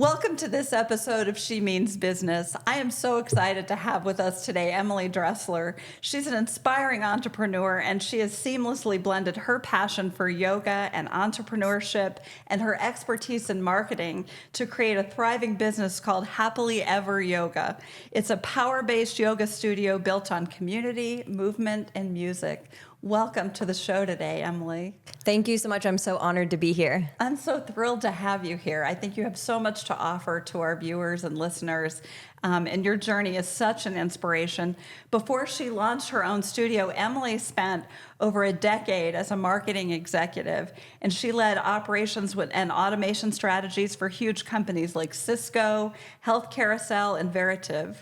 Welcome to this episode of She Means Business. I am so excited to have with us today Emily Dressler. She's an inspiring entrepreneur, and she has seamlessly blended her passion for yoga and entrepreneurship and her expertise in marketing to create a thriving business called Happily Ever Yoga. It's a power-based yoga studio built on community, movement, and music. Welcome to the show today, Emily. Thank you so much. I'm so honored to be here. I'm so thrilled to have you here. I think you have so much to offer to our viewers and listeners, and your journey is such an inspiration. Before she launched her own studio, Emily spent over a decade as a marketing executive, and she led operations and automation strategies for huge companies like Cisco, Health Carousel, and Veritiv.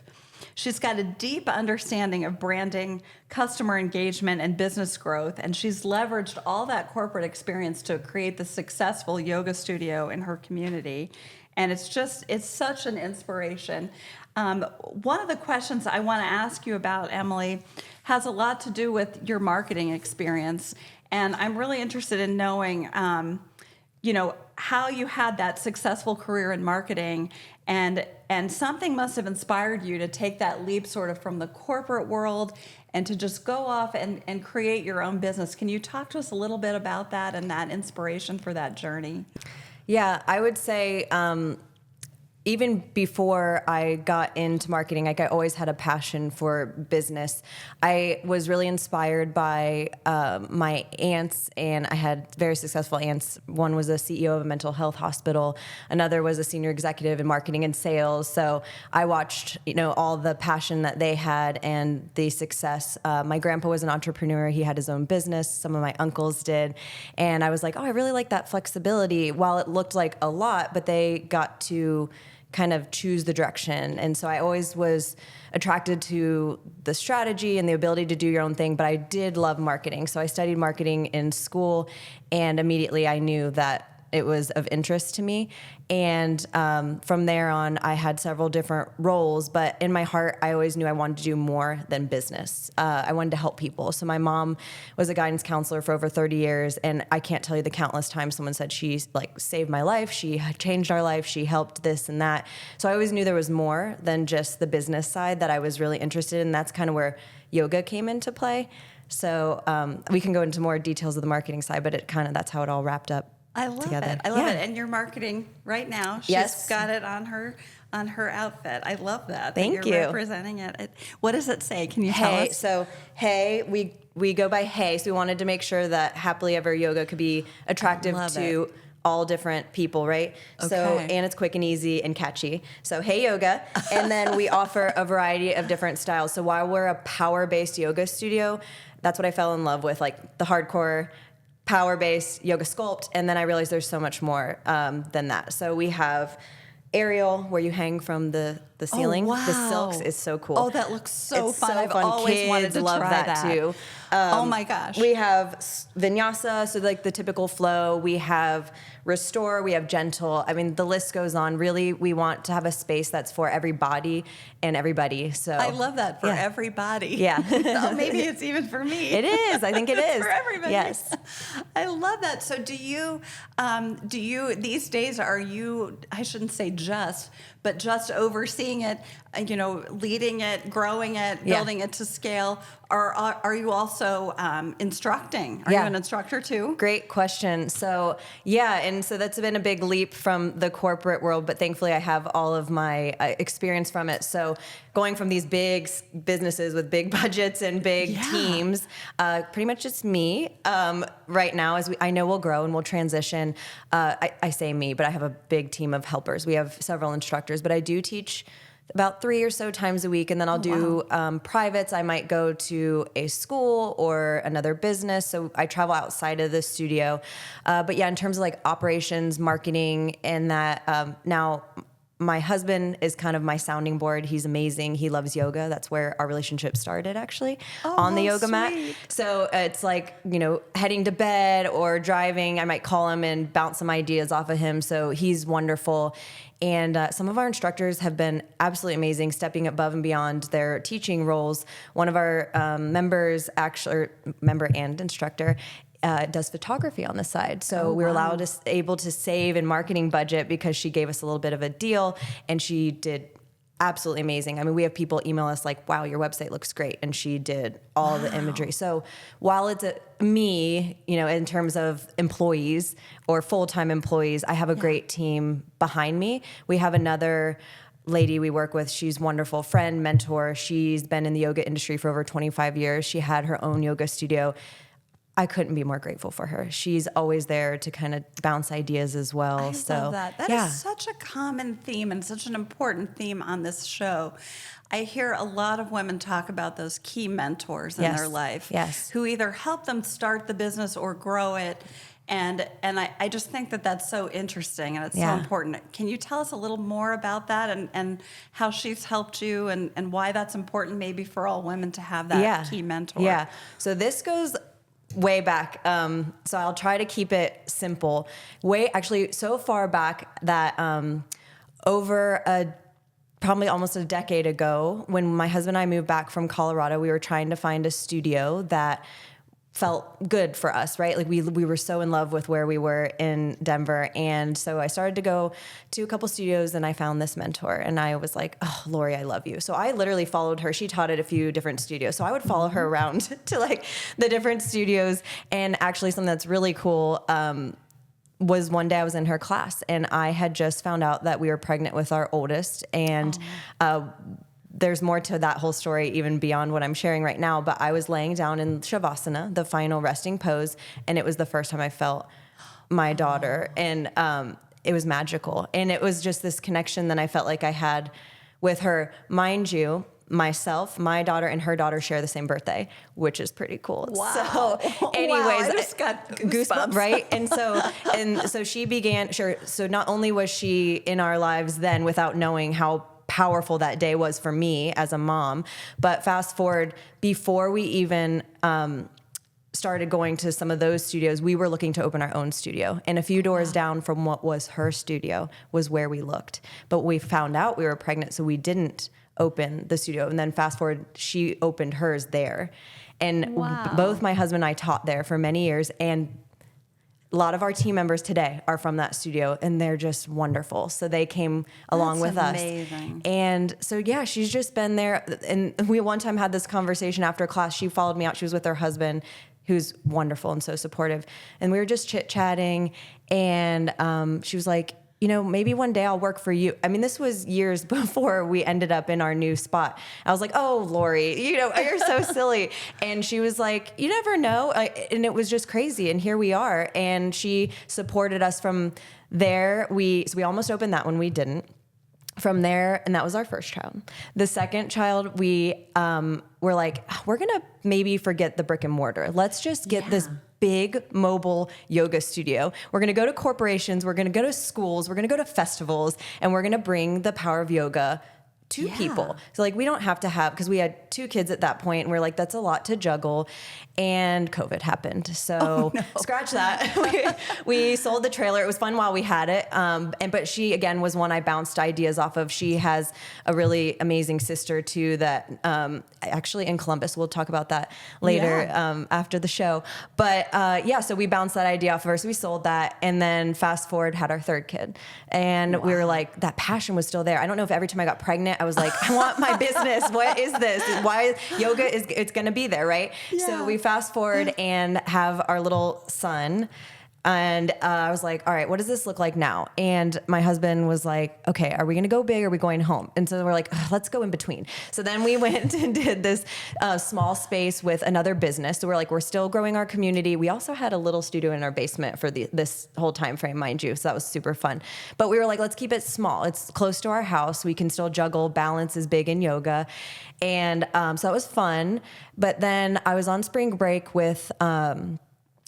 She's got a deep understanding of branding, customer engagement, and business growth, and she's leveraged all that corporate experience to create the successful yoga studio in her community. And it's such an inspiration. One of the questions I want to ask you about, Emily, has a lot to do with your marketing experience. And I'm really interested in knowing, how you had that successful career in marketing, and something must have inspired you to take that leap sort of from the corporate world and to just go off and create your own business. Can you talk to us a little bit about that and that inspiration for that journey? Yeah, I would say even before I got into marketing, I always had a passion for business. I was really inspired by my aunts, and I had very successful aunts. One was a CEO of a mental health hospital. Another was a senior executive in marketing and sales. So I watched, all the passion that they had and the success. My grandpa was an entrepreneur. He had his own business. Some of my uncles did. And I was like, I really like that flexibility. While it looked like a lot, but they got to kind of choose the direction. And so I always was attracted to the strategy and the ability to do your own thing, but I did love marketing. So I studied marketing in school, and immediately I knew that it was of interest to me. And from there on, I had several different roles, but in my heart, I always knew I wanted to do more than business. I wanted to help people. So my mom was a guidance counselor for over 30 years, and I can't tell you the countless times someone said she saved my life, she changed our life, she helped this and that. So I always knew there was more than just the business side that I was really interested in. That's kind of where yoga came into play. So we can go into more details of the marketing side, but that's how it all wrapped up. I love it. I love it. And you're marketing right now. She's got it on her outfit. I love that. Thank you. You're representing it. What does it say? Can you tell us? So we go by Hey. So we wanted to make sure that Happily Ever Yoga could be attractive to all different people, right? Okay. So, and it's quick and easy and catchy. So Hey Yoga. And then we offer a variety of different styles. So while we're a power-based yoga studio, that's what I fell in love with, like the hardcore power-based yoga sculpt, and then I realized there's so much more than that. So we have aerial, where you hang from the ceiling. Oh, wow. The silks is so cool. Oh, that looks so fun. So I've fun. always Kids wanted to love try that too. Oh my gosh. We have vinyasa, so like the typical flow. We have restore. We have gentle. I mean, the list goes on. Really, we want to have a space that's for every body and everybody. So I love that, for everybody. Yeah. Oh, maybe it's even for me. It is. I think it is. For everybody. Yes. I love that. So do you these days, I shouldn't say but just overseeing it, leading it, growing it, building it to scale? Or are you also instructing? Are you an instructor too? Great question. So and so that's been a big leap from the corporate world, but thankfully I have all of my experience from it. So going from these big businesses with big budgets and big teams, pretty much it's me right now. As I know we'll grow and we'll transition. I say me, but I have a big team of helpers. We have several instructors, but I do teach about 3 or so times a week, and then I'll do privates. I might go to a school or another business, so I travel outside of the studio. But in terms of like operations, marketing, and that, now my husband is kind of my sounding board. He's amazing. He loves yoga. That's where our relationship started, actually, on the yoga mat. So it's like, heading to bed or driving, I might call him and bounce some ideas off of him. So he's wonderful. And some of our instructors have been absolutely amazing, stepping above and beyond their teaching roles. One of our member and instructor, does photography on the side. So we were able to save in marketing budget because she gave us a little bit of a deal, and she did absolutely amazing. I mean, we have people email us like, wow, your website looks great. And she did all the imagery. So while it's me, in terms of employees or full-time employees, I have a great team behind me. We have another lady we work with. She's wonderful friend, mentor. She's been in the yoga industry for over 25 years. She had her own yoga studio. I couldn't be more grateful for her. She's always there to kind of bounce ideas as well. I love that. That is such a common theme and such an important theme on this show. I hear a lot of women talk about those key mentors in their life who either help them start the business or grow it. And I just think that that's so interesting and it's so important. Can you tell us a little more about that and how she's helped you and why that's important maybe for all women to have that key mentor? Yeah. So this goes way back. So I'll try to keep it simple. Actually so far back that probably almost a decade ago, when my husband and I moved back from Colorado, we were trying to find a studio that felt good for us, right? Like we were so in love with where we were in Denver. And so I started to go to a couple studios and I found this mentor and I was like, oh, Lori, I love you. So I literally followed her. She taught at a few different studios. So I would follow her around to like the different studios. And actually something that's really cool, was one day I was in her class and I had just found out that we were pregnant with our oldest. And, there's more to that whole story even beyond what I'm sharing right now, but I was laying down in Shavasana, the final resting pose, and it was the first time I felt my daughter, and it was magical. And it was just this connection that I felt like I had with her. Mind you, myself, my daughter, and her daughter share the same birthday, which is pretty cool. Wow. So anyways, I just got goosebumps. right? And so she began, so not only was she in our lives then without knowing how powerful that day was for me as a mom. But fast forward, before we even started going to some of those studios, we were looking to open our own studio. And a few doors down from what was her studio was where we looked. But we found out we were pregnant, so we didn't open the studio. And then fast forward, she opened hers there. And both my husband and I taught there for many years. And a lot of our team members today are from that studio and they're just wonderful. So they came along with us. And so, she's just been there. And we one time had this conversation after class. She followed me out. She was with her husband, who's wonderful and so supportive. And we were just chit-chatting and she was like, maybe one day I'll work for you. I mean, this was years before we ended up in our new spot. I was like, oh, Lori, you're so silly. And she was like, you never know. And it was just crazy. And here we are. And she supported us from there. We almost opened that one. We didn't. From there, and that was our first child. The second child, we were like, we're going to maybe forget the brick and mortar. Let's just get this big mobile yoga studio. We're going to go to corporations. We're going to go to schools. We're going to go to festivals, and we're going to bring the power of yoga to people. So we don't have to have, because we had 2 kids at that point and we're like, that's a lot to juggle. And COVID happened. So scratch that. we sold the trailer. It was fun while we had it. But she, again, was one I bounced ideas off of. She has a really amazing sister too that, actually in Columbus, we'll talk about that later, after the show. But, so we bounced that idea off of her. So we sold that. And then fast forward, had our third kid. And we were like, that passion was still there. I don't know if every time I got pregnant, I was like, I want my business. What is this? Why yoga it's going to be there, right? Yeah. So we fast forward and have our little son. And I was like, all right, what does this look like now? And my husband was like, okay, are we going to go big or are we going home? And so we're like, let's go in between. So then we went and did this small space with another business. So we're like, we're still growing our community. We also had a little studio in our basement for this whole time frame, mind you. So that was super fun. But we were like, let's keep it small. It's close to our house. We can still juggle. Balance is big in yoga. And so that was fun. But then I was on spring break with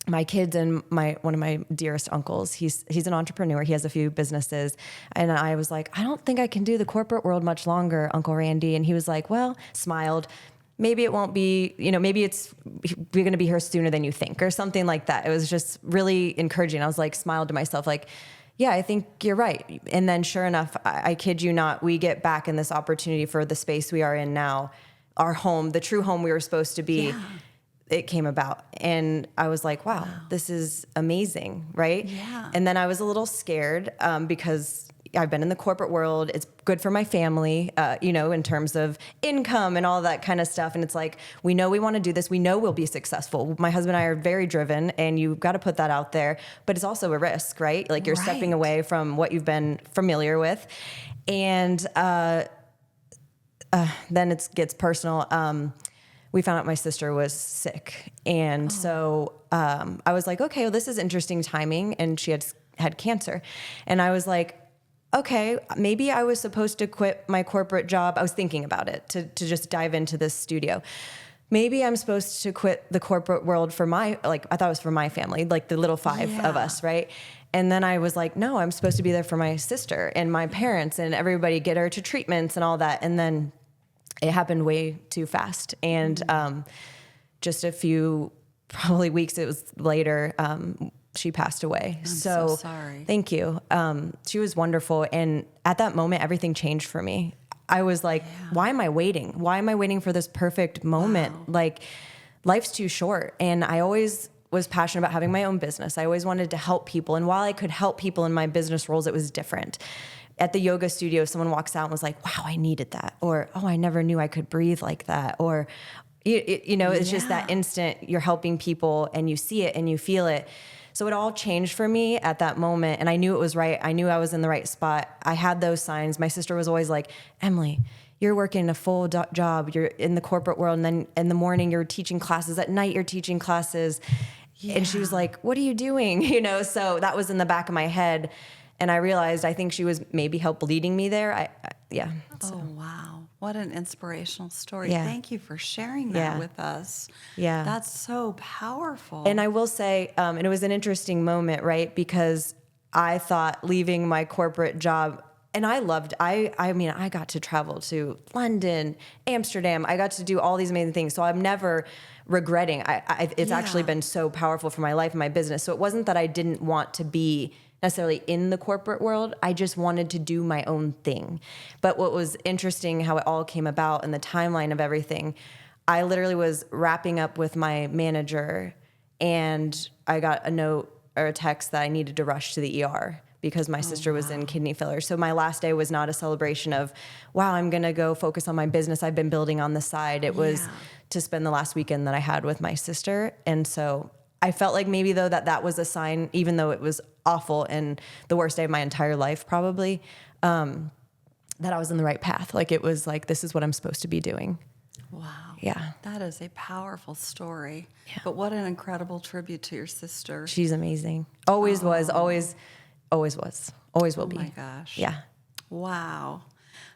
my kids and one of my dearest uncles. He's an entrepreneur. He has a few businesses. And I was like, I don't think I can do the corporate world much longer, Uncle Randy. And he was like, well, smiled. Maybe it won't be, maybe we're going to be here sooner than you think or something like that. It was just really encouraging. I was like, smiled to myself like, yeah, I think you're right. And then sure enough, I kid you not, we get back in this opportunity for the space we are in now, our home, the true home we were supposed to be. Yeah. it came about. And I was like, wow, this is amazing, right? Yeah. And then I was a little scared because I've been in the corporate world. It's good for my family, in terms of income and all that kind of stuff. And it's like, we know we want to do this. We know we'll be successful. My husband and I are very driven, and you've got to put that out there. But it's also a risk, right? Like you're stepping away from what you've been familiar with. And then it gets personal. We found out my sister was sick. And so I was like, okay, well, this is interesting timing. And she had cancer. And I was like, okay, maybe I was supposed to quit my corporate job. I was thinking about it to just dive into this studio. Maybe I'm supposed to quit the corporate world I thought it was for my family, like the little five of us, right? And then I was like, no, I'm supposed to be there for my sister and my parents and everybody, get her to treatments and all that. And then it happened way too fast. And just a few probably weeks later, she passed away. I'm so sorry. Thank you. She was wonderful. And at that moment, everything changed for me. I was like, why am I waiting? Why am I waiting for this perfect moment? Wow. Like, life's too short. And I always was passionate about having my own business. I always wanted to help people. And while I could help people in my business roles, it was different. At the yoga studio, someone walks out and was like, wow, I needed that. Or, oh, I never knew I could breathe like that. Or, it's just that instant you're helping people and you see it and you feel it. So it all changed for me at that moment. And I knew it was right. I knew I was in the right spot. I had those signs. My sister was always like, Emily, you're working a full job. You're in the corporate world. And then in the morning, you're teaching classes. At night, you're teaching classes. Yeah. And she was like, what are you doing? So that was in the back of my head. And I realized, I think she was maybe help leading me there. Oh, wow. What an inspirational story. Yeah. Thank you for sharing that with us. Yeah. That's so powerful. And I will say, and it was an interesting moment, right? Because I thought leaving my corporate job, and I got to travel to London, Amsterdam. I got to do all these amazing things. So I'm never regretting. It's actually been so powerful for my life and my business. So it wasn't that I didn't want to be necessarily in the corporate world. I just wanted to do my own thing. But what was interesting, how it all came about and the timeline of everything, I literally was wrapping up with my manager and I got a note or a text that I needed to rush to the ER because my sister was in kidney failure. So my last day was not a celebration of, wow, I'm going to go focus on my business I've been building on the side. It was to spend the last weekend that I had with my sister. And so I felt like maybe though that was a sign, even though it was awful and the worst day of my entire life probably, that I was in the right path. Like it was like, this is what I'm supposed to be doing. Wow. Yeah. That is a powerful story. Yeah. But what an incredible tribute to your sister. She's amazing. Always was, always was, always will be. Oh my gosh. Yeah. Wow.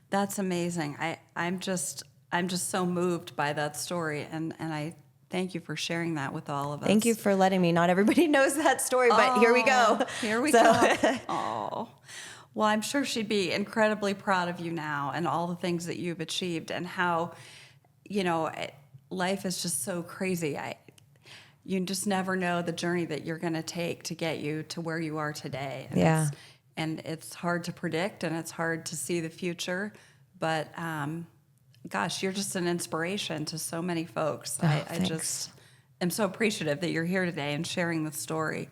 That's amazing. I'm just so moved by that story. And I thank you for sharing that with all of us. Thank you for letting me. Not everybody knows that story, but here we go. Here we go. Oh. Well, I'm sure she'd be incredibly proud of you now and all the things that you've achieved and how, life is just so crazy. You just never know the journey that you're going to take to get you to where you are today. And it's hard to predict and it's hard to see the future, but gosh, you're just an inspiration to so many folks. I just am so appreciative that you're here today and sharing the story.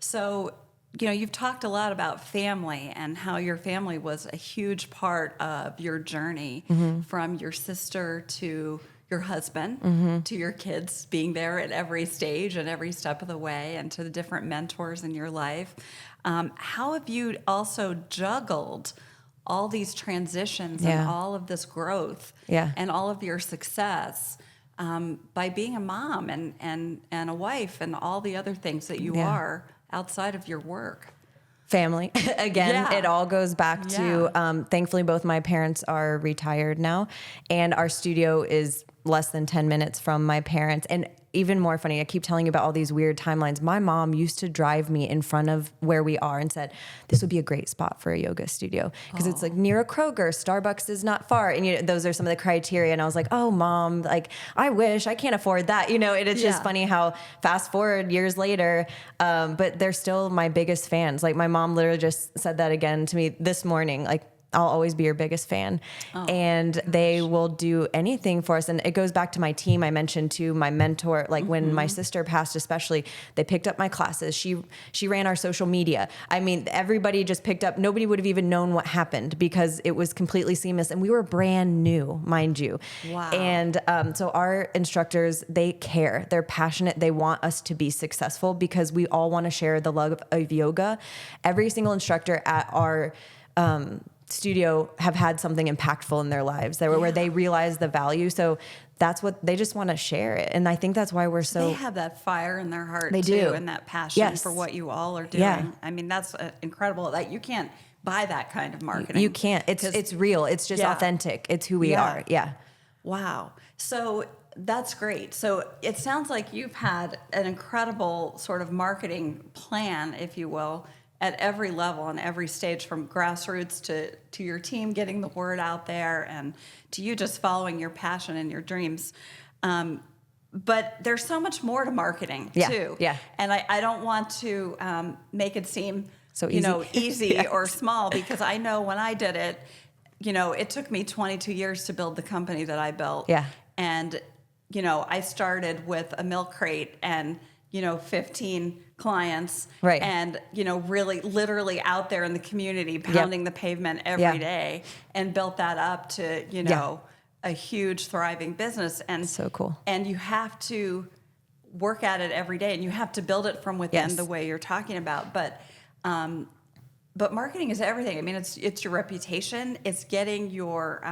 So, you've talked a lot about family and how your family was a huge part of your journey from your sister to your husband to your kids being there at every stage and every step of the way and to the different mentors in your life. How have you also juggled all these transitions and all of this growth and all of your success by being a mom and a wife and all the other things that you are outside of your work? Family. Again, it all goes back to, thankfully, both my parents are retired now, and our studio is less than 10 minutes from my parents. And even more funny, I keep telling you about all these weird timelines. My mom used to drive me in front of where we are and said, this would be a great spot for a yoga studio because it's like near a Kroger, Starbucks is not far. And those are some of the criteria. And I was like, oh, Mom, like, I wish I can't afford that. And it's just funny how fast forward years later, but they're still my biggest fans. Like my mom literally just said that again to me this morning. Like, I'll always be your biggest fan. And they will do anything for us. And it goes back to my team. I mentioned to my mentor, like when my sister passed, especially, they picked up my classes. She ran our social media. I mean, everybody just picked up. Nobody would have even known what happened because it was completely seamless. And we were brand new, mind you. Wow. And so our instructors, they care. They're passionate. They want us to be successful because we all want to share the love of yoga. Every single instructor at our studio have had something impactful in their lives where they realize the value. So that's what they just want to share it. And I think that's why we're so. They have that fire in their heart They too, do. and that passion for what you all are doing. Yeah. I mean, that's incredible. That you can't buy that kind of marketing. You can't. It's real. It's just authentic. It's who we are. Yeah. Wow. So that's great. So it sounds like you've had an incredible sort of marketing plan, if you will, at every level and every stage, from grassroots to your team getting the word out there, and to you just following your passion and your dreams. But there's so much more to marketing too. Yeah. And I don't want to make it seem so easy, easy yes. or small, because I know when I did it, it took me 22 years to build the company that I built. Yeah. And, I started with a milk crate and, 15 clients. Right. And, really literally out there in the community, pounding the pavement every day, and built that up to, a huge thriving business. And so cool. And you have to work at it every day, and you have to build it from within the way you're talking about. But marketing is everything. I mean, it's your reputation. It's getting your,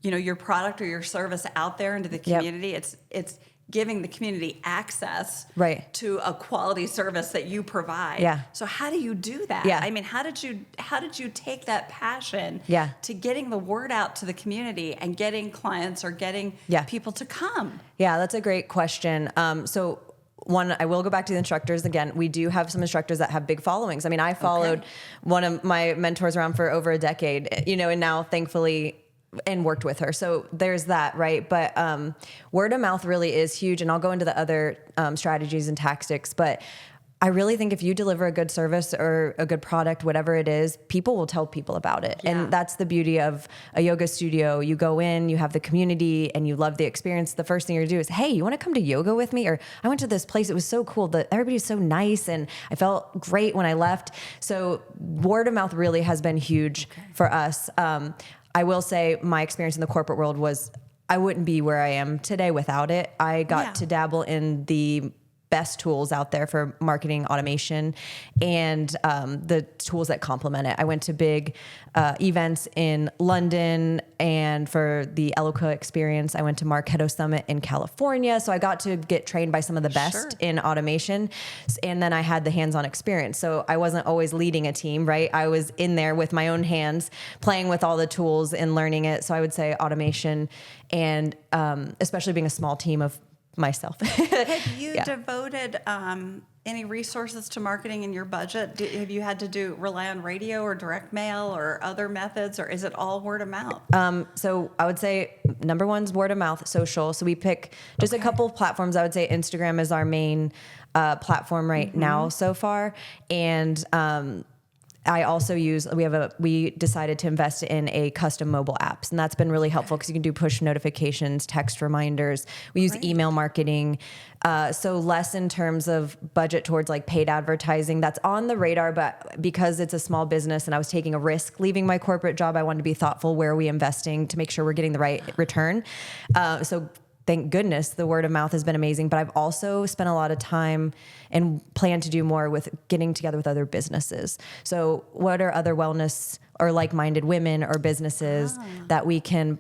your product or your service out there into the community. It's giving the community access to a quality service that you provide. Yeah. So how do you do that? Yeah. I mean, how did you take that passion to getting the word out to the community and getting clients or getting people to come? Yeah, that's a great question. So one, I will go back to the instructors again. We do have some instructors that have big followings. I mean, I followed one of my mentors around for over a decade, and now thankfully, and worked with her. So there's that, right? But word of mouth really is huge. And I'll go into the other strategies and tactics. But I really think if you deliver a good service or a good product, whatever it is, people will tell people about it. Yeah. And that's the beauty of a yoga studio. You go in, you have the community, and you love the experience. The first thing you're gonna do is, hey, you wanna come to yoga with me? Or I went to this place, it was so cool. Everybody's so nice, and I felt great when I left. So word of mouth really has been huge for us. I will say my experience in the corporate world was I wouldn't be where I am today without it. I got to dabble in the best tools out there for marketing automation and the tools that complement it. I went to big events in London, and for the Eloqua experience, I went to Marketo Summit in California. So I got to get trained by some of the best in automation. And then I had the hands-on experience. So I wasn't always leading a team, right? I was in there with my own hands, playing with all the tools and learning it. So I would say automation, and especially being a small team of myself. Have you devoted any resources to marketing in your budget? Have you had to rely on radio or direct mail or other methods, or is it all word of mouth? So I would say number one's word of mouth, social. So we pick just a couple of platforms. I would say Instagram is our main platform right now so far. And I also we decided to invest in a custom mobile apps, and that's been really helpful because you can do push notifications, text reminders. We use email marketing. So less in terms of budget towards like paid advertising. That's on the radar, but because it's a small business and I was taking a risk leaving my corporate job, I wanted to be thoughtful. Where are we investing to make sure we're getting the right return? So thank goodness the word of mouth has been amazing, but I've also spent a lot of time and plan to do more with getting together with other businesses. So what are other wellness or like-minded women or businesses that we can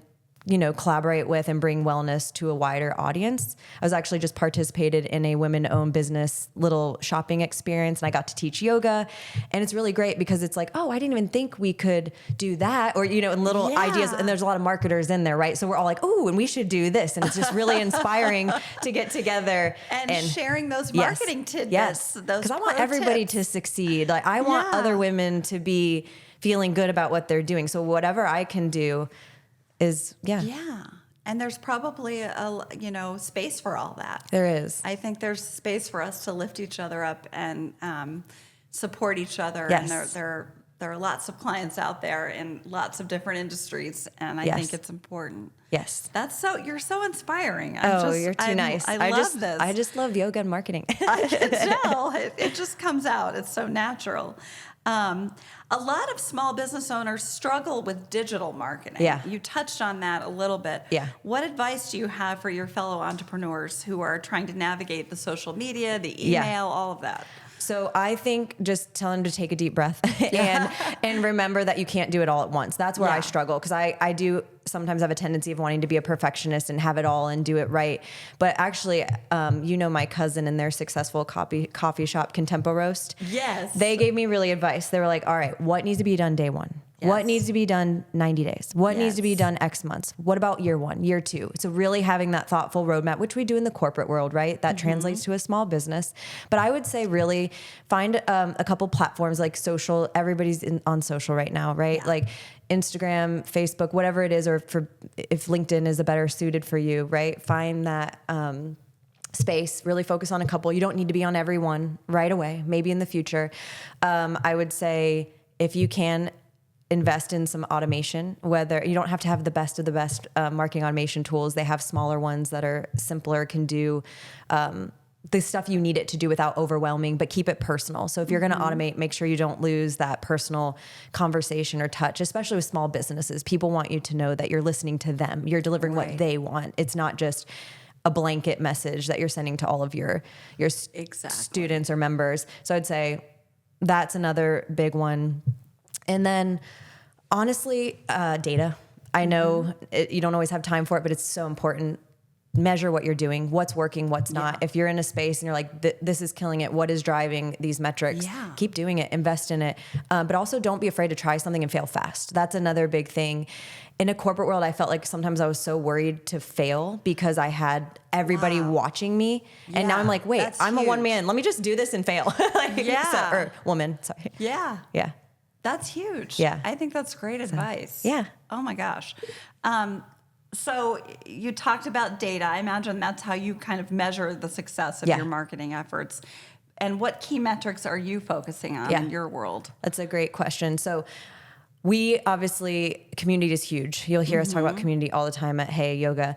collaborate with and bring wellness to a wider audience? I was actually just participated in a women-owned business little shopping experience, and I got to teach yoga, and it's really great because it's like, oh, I didn't even think we could do that, or and little ideas, and there's a lot of marketers in there, right? So we're all like, oh, and we should do this, and it's just really inspiring to get together and sharing those marketing tidbits. Yes, because I want everybody to succeed. Like I want other women to be feeling good about what they're doing. So whatever I can do is and there's probably a space for all that. There is. I think there's space for us to lift each other up and support each other. Yes. And there there are lots of clients out there in lots of different industries, and I think it's important. Yes. You're so inspiring. You're too nice. I love this. I just love yoga and marketing. I can tell. It just comes out. It's so natural. A lot of small business owners struggle with digital marketing. Yeah. You touched on that a little bit. Yeah. What advice do you have for your fellow entrepreneurs who are trying to navigate the social media, the email, all of that? So I think just tell them to take a deep breath and remember that you can't do it all at once. That's where I struggle, because I do sometimes have a tendency of wanting to be a perfectionist and have it all and do it right. But actually, my cousin and their successful coffee shop, Contempo Roast. Yes. They gave me really advice. They were like, all right, what needs to be done day one? Yes. What needs to be done 90 days? What needs to be done X months? What about year 1, year 2? So really having that thoughtful roadmap, which we do in the corporate world, right? That translates to a small business. But I would say really find a couple platforms like social. Everybody's on social right now, right? Yeah. Like Instagram, Facebook, whatever it is, or if LinkedIn is a better suited for you, right? Find that space, really focus on a couple. You don't need to be on every one right away, maybe in the future. I would say if you can, invest in some automation, whether you don't have to have the best of the best marketing automation tools. They have smaller ones that are simpler, can do the stuff you need it to do without overwhelming, but keep it personal. So if you're going to automate, make sure you don't lose that personal conversation or touch, especially with small businesses. People want you to know that you're listening to them. You're delivering what they want. It's not just a blanket message that you're sending to all of your students or members. So I'd say that's another big one. And then honestly, data. I know you don't always have time for it, but it's so important. Measure what you're doing, what's working, what's not. If you're in a space and you're like, this is killing it, what is driving these metrics? Keep doing it, invest in it. But also don't be afraid to try something and fail fast. That's another big thing. In a corporate world, I felt like sometimes I was so worried to fail because I had everybody watching me. And now I'm like, wait, I'm a one man. Let me just do this and fail. Or woman, sorry. Yeah. Yeah. That's huge. Yeah. I think that's great advice. Yeah. Oh my gosh. So you talked about data. I imagine that's how you kind of measure the success of your marketing efforts. And what key metrics are you focusing on in your world? That's a great question. So we obviously, community is huge. You'll hear us talk about community all the time at Hey Yoga.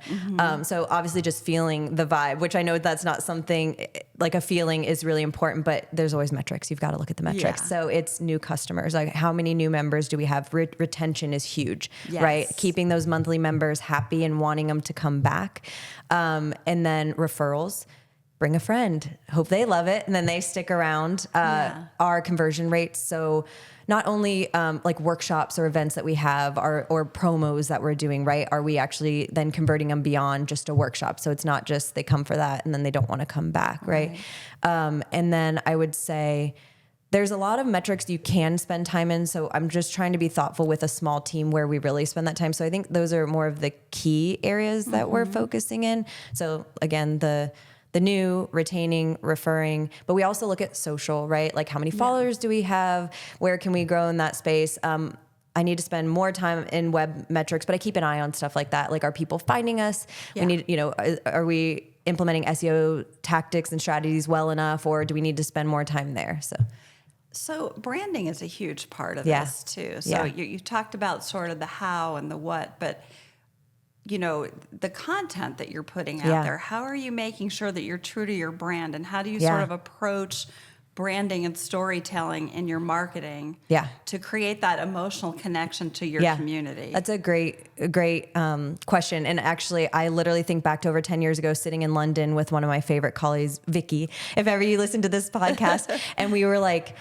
So obviously just feeling the vibe, which I know that's not something like a feeling is really important, but there's always metrics. You've got to look at the metrics. So it's new customers. Like how many new members do we have? Retention is huge, right? Keeping those monthly members happy and wanting them to come back. And then referrals. Bring a friend. Hope they love it. And then they stick around. Our conversion rates. So not only like workshops or events that we have or promos that we're doing, right? Are we actually then converting them beyond just a workshop? So it's not just they come for that and then they don't want to come back, right? And then I would say there's a lot of metrics you can spend time in. So I'm just trying to be thoughtful with a small team where we really spend that time. So I think those are more of the key areas that we're focusing in. So again, the new, retaining, referring, but we also look at social, right? Like how many followers do we have? Where can we grow in that space? I need to spend more time in web metrics, but I keep an eye on stuff like that. Like, are people finding us? We need, are we implementing SEO tactics and strategies well enough, or do we need to spend more time there? So branding is a huge part of this too. So you talked about sort of the how and the what, but the content that you're putting out there, how are you making sure that you're true to your brand, and how do you sort of approach branding and storytelling in your marketing to create that emotional connection to your community? That's a great question. And actually, I literally think back to over 10 years ago, sitting in London with one of my favorite colleagues, Vicky, if ever you listen to this podcast, and we were like,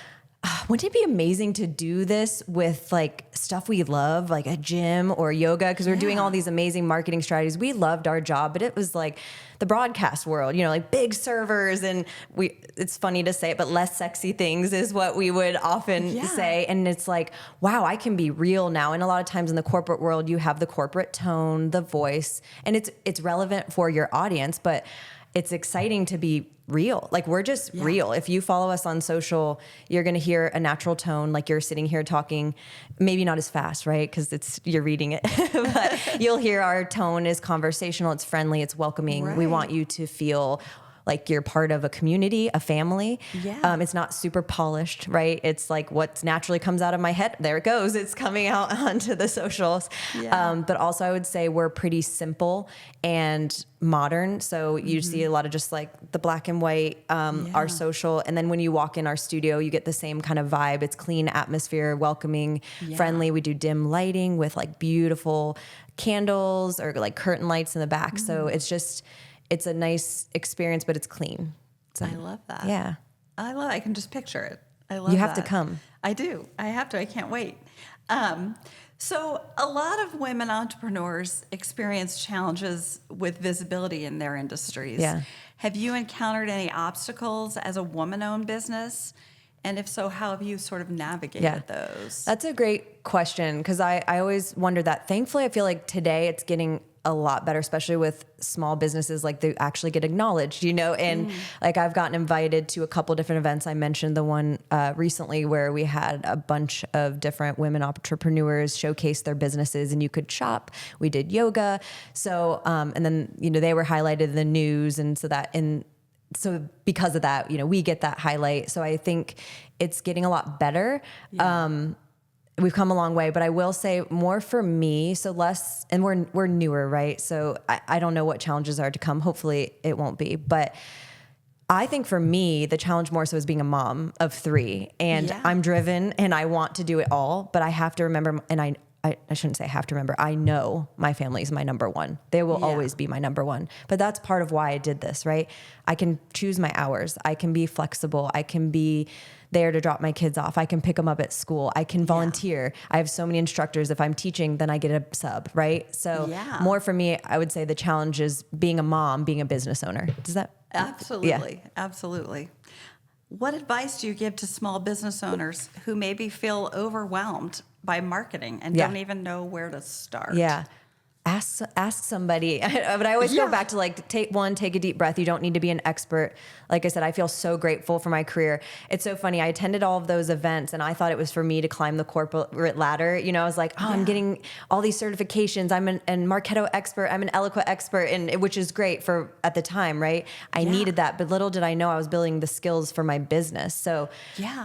wouldn't it be amazing to do this with like stuff we love, like a gym or yoga? Because we're doing all these amazing marketing strategies. We loved our job, but it was like the broadcast world, like big servers, and it's funny to say it, but less sexy things is what we would often say. And it's like, wow, I can be real now. And a lot of times in the corporate world, you have the corporate tone, the voice, and it's relevant for your audience, but it's exciting to be real. Like we're just real. If you follow us on social, you're going to hear a natural tone. Like you're sitting here talking, maybe not as fast, right? Because you're reading it, but you'll hear our tone is conversational. It's friendly. It's welcoming. Right. We want you to feel like you're part of a community, a family. Yeah. It's not super polished, right? It's like what naturally comes out of my head. There it goes. It's coming out onto the socials. Yeah. But also I would say we're pretty simple and modern. So you see a lot of just like the black and white, our social. And then when you walk in our studio, you get the same kind of vibe. It's clean atmosphere, welcoming, friendly. We do dim lighting with like beautiful candles or like curtain lights in the back. So it's a nice experience, but it's clean. So, I love that. Yeah. I can just picture it. I love You have that. to come. I do. I have to. I can't wait. So a lot of women entrepreneurs experience challenges with visibility in their industries. Yeah. Have you encountered any obstacles as a woman-owned business? And if so, how have you sort of navigated those? That's a great question because I always wonder that. Thankfully, I feel like today it's getting a lot better, especially with small businesses, like they actually get acknowledged, and like I've gotten invited to a couple different events. I mentioned the one recently where we had a bunch of different women entrepreneurs showcase their businesses and you could shop. We did yoga. So, and then, they were highlighted in the news. And so because of that, we get that highlight. So I think it's getting a lot better. Yeah. We've come a long way, but I will say more for me. So less, and we're newer, right? So I don't know what challenges are to come. Hopefully it won't be, but I think for me, the challenge more so is being a mom of 3 and I'm driven and I want to do it all, but I have to remember, and I shouldn't say I have to remember. I know my family is my number one. They will always be my number one. But that's part of why I did this, right? I can choose my hours. I can be flexible. I can be there to drop my kids off. I can pick them up at school. I can volunteer. I have so many instructors. If I'm teaching, then I get a sub, right? So more for me, I would say the challenge is being a mom, being a business owner. Does that? Absolutely. Yeah. Absolutely. What advice do you give to small business owners who maybe feel overwhelmed by marketing and don't even know where to start? Yeah. Ask somebody. But I always go back to like, take a deep breath. You don't need to be an expert. Like I said, I feel so grateful for my career. It's so funny. I attended all of those events and I thought it was for me to climb the corporate ladder. I was like, I'm getting all these certifications. I'm an Marketo expert. I'm an Eloqua expert, and which is great for at the time, right? I needed that, but little did I know I was building the skills for my business. So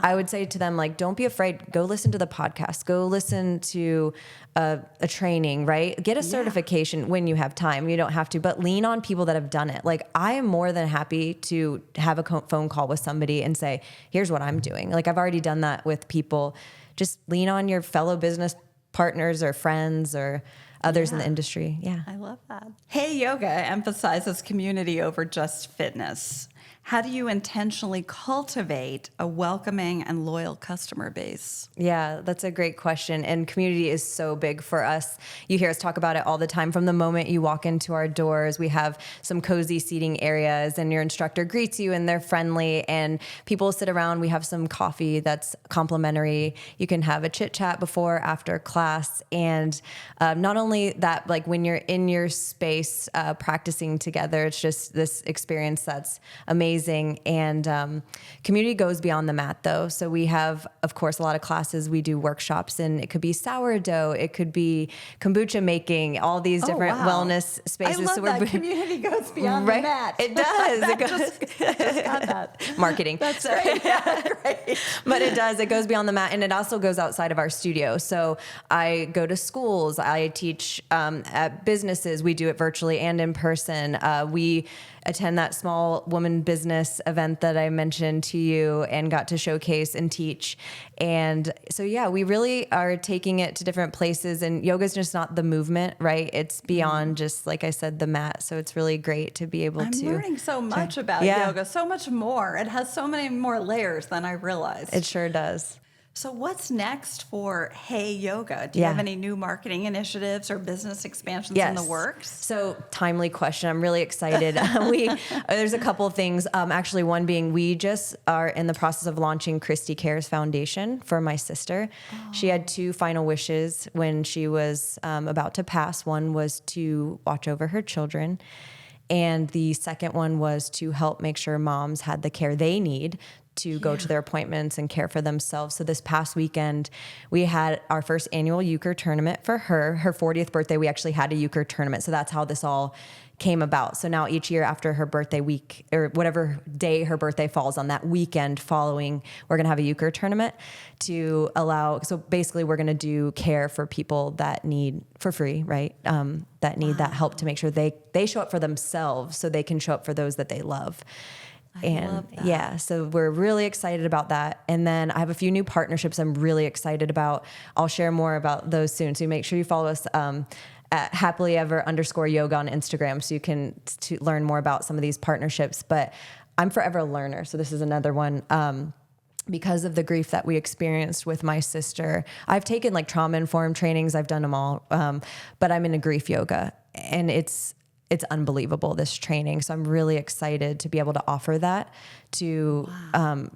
I would say to them, like, don't be afraid. Go listen to the podcast. Go listen to a training, right? Get a certification when you have time. You don't have to, but lean on people that have done it. Like I am more than happy to have a phone call with somebody and say, here's what I'm doing. Like I've already done that with people. Just lean on your fellow business partners or friends or others in the industry. Yeah. I love that. Hey Yoga emphasizes community over just fitness. How do you intentionally cultivate a welcoming and loyal customer base? Yeah, that's a great question. And community is so big for us. You hear us talk about it all the time. From the moment you walk into our doors, we have some cozy seating areas and your instructor greets you and they're friendly and people sit around. We have some coffee that's complimentary. You can have a chit chat before, after class. And not only that, like when you're in your space practicing together, it's just this experience that's amazing. And community goes beyond the mat though. So we have, of course, a lot of classes. We do workshops and it could be sourdough. It could be kombucha making, all these different wellness spaces. I love so that community goes beyond the mat. It does. It goes, just got that. Marketing. That's great. Yeah, great. But it does. It goes beyond the mat. And it also goes outside of our studio. So I go to schools. I teach at businesses. We do it virtually and in person. We attend that small woman business event that I mentioned to you and got to showcase and teach. And so, we really are taking it to different places, and yoga is just not the movement, right? It's beyond just, like I said, the mat. So it's really great to be able I'm learning so much about yoga, so much more. It has so many more layers than I realized. It sure does. So what's next for Hey Yoga? Do you have any new marketing initiatives or business expansions in the works? So timely question. I'm really excited. There's a couple of things. Actually, one being we just are in the process of launching Christy Cares Foundation for my sister. Oh. She had 2 final wishes when she was about to pass. One was to watch over her children. And the second one was to help make sure moms had the care they need to go to their appointments and care for themselves. So this past weekend, we had our first annual euchre tournament for her 40th birthday. We actually had a euchre tournament. So that's how this all came about. So now each year after her birthday week, or whatever day her birthday falls on, that weekend following, we're going to have a euchre tournament to allow, so basically we're going to do care for people that need, for free, right? That need that help to make sure they show up for themselves so they can show up for those that they love. I love that. Yeah, so we're really excited about that. And then I have a few new partnerships I'm really excited about. I'll share more about those soon. So make sure you follow us at happilyever_yoga on Instagram so you can learn more about some of these partnerships. But I'm forever a learner. So this is another one. Because of the grief that we experienced with my sister, I've taken like trauma-informed trainings. I've done them all. But I'm in a grief yoga, and it's unbelievable, this training. So I'm really excited to be able to offer that to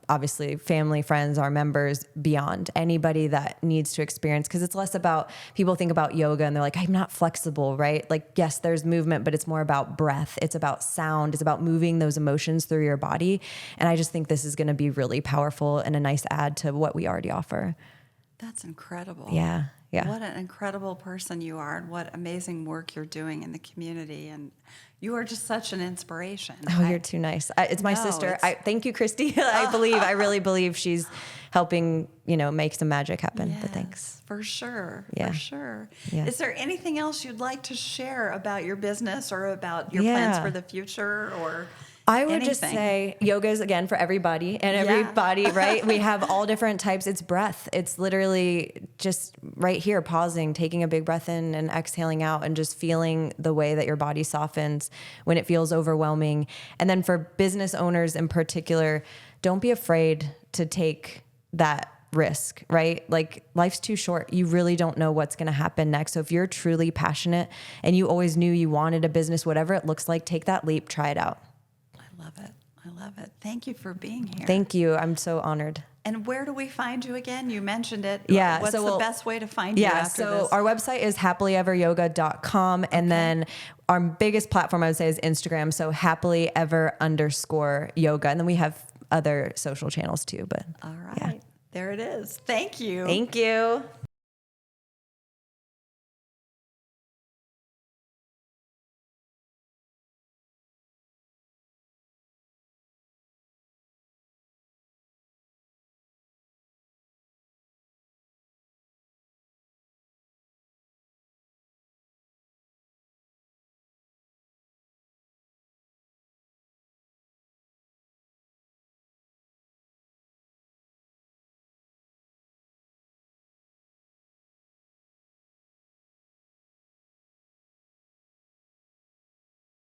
obviously family, friends, our members, beyond anybody that needs to experience. Because it's less about, people think about yoga and they're like, I'm not flexible, right? Like, yes, there's movement, but it's more about breath. It's about sound. It's about moving those emotions through your body. And I just think this is going to be really powerful and a nice add to what we already offer. That's incredible. Yeah. Yeah. What an incredible person you are, and what amazing work you're doing in the community. And you are just such an inspiration. Oh, you're too nice. It's my sister. Thank you, Christy. I really believe she's helping, make some magic happen. Yes, but thanks. For sure. Yeah. For sure. Yeah. Is there anything else you'd like to share about your business or about your plans for the future, or I would anything? just say yoga is, again, for everybody and everybody, right? We have all different types. It's breath. It's literally just right here, pausing, taking a big breath in and exhaling out, and just feeling the way that your body softens when it feels overwhelming. And then for business owners in particular, don't be afraid to take that risk, right? Like, life's too short. You really don't know what's going to happen next. So if you're truly passionate and you always knew you wanted a business, whatever it looks like, take that leap, try it out. I love it. I love it. Thank you for being here. Thank you. I'm so honored. And where do we find you again? You mentioned it. Yeah. What's the best way to find you after so this? our website is happilyeveryoga.com. And then our biggest platform, I would say, is Instagram. So happilyever_yoga. And then we have other social channels too. But all right. There it is. Thank you. Thank you.